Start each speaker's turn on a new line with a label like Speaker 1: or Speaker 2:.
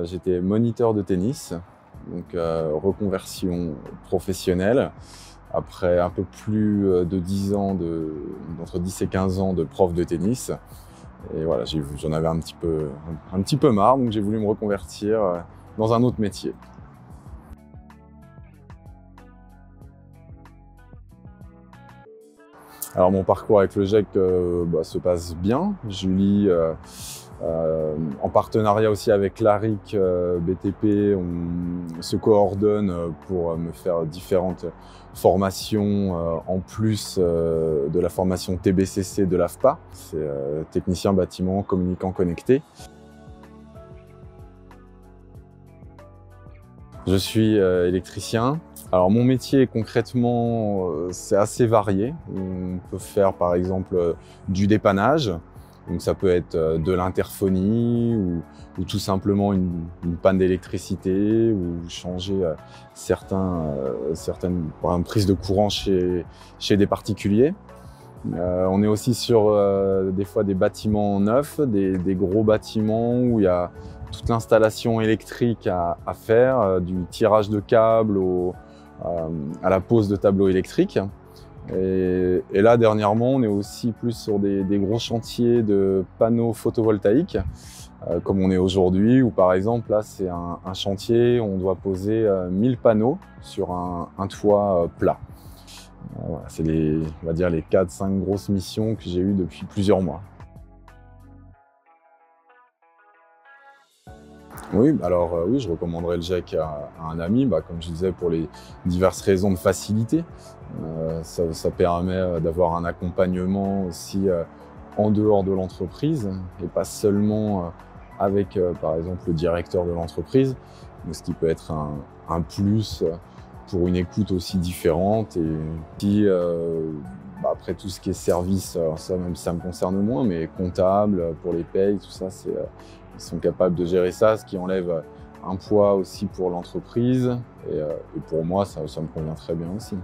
Speaker 1: J'étais moniteur de tennis, donc reconversion professionnelle. Après un peu plus de 10 ans, entre 10 et 15 ans de prof de tennis. Et voilà, j'en avais un petit peu marre, donc j'ai voulu me reconvertir dans un autre métier. Alors mon parcours avec le GEC se passe bien. Julie, en partenariat aussi avec l'ARIC BTP, on se coordonne pour me faire différentes formations en plus de la formation TBCC de l'AFPA. C'est technicien bâtiment communicant connecté. Je suis électricien. Alors mon métier concrètement, c'est assez varié. On peut faire par exemple du dépannage. Donc ça peut être de l'interphonie ou tout simplement une panne d'électricité ou changer certaines par exemple, prises de courant chez des particuliers. On est aussi sur des fois des bâtiments neufs, des gros bâtiments où il y a toute l'installation électrique à faire, du tirage de câbles à la pose de tableaux électriques. Et là, dernièrement, on est aussi plus sur des gros chantiers de panneaux photovoltaïques, comme on est aujourd'hui, où par exemple, là, c'est un chantier, on doit poser 1000 panneaux sur un toit plat. Voilà, c'est on va dire les 4-5 grosses missions que j'ai eues depuis plusieurs mois. Oui, alors oui, je recommanderais le GEC à un ami, comme je disais, pour les diverses raisons de facilité. Ça permet d'avoir un accompagnement aussi en dehors de l'entreprise et pas seulement avec, par exemple, le directeur de l'entreprise, ce qui peut être un plus pour une écoute aussi différente. Et puis, après tout ce qui est service, alors ça, même si ça me concerne moins, mais comptable, pour les payes, tout ça, ils sont capables de gérer ça, ce qui enlève un poids aussi pour l'entreprise. Et pour moi, ça me convient très bien aussi.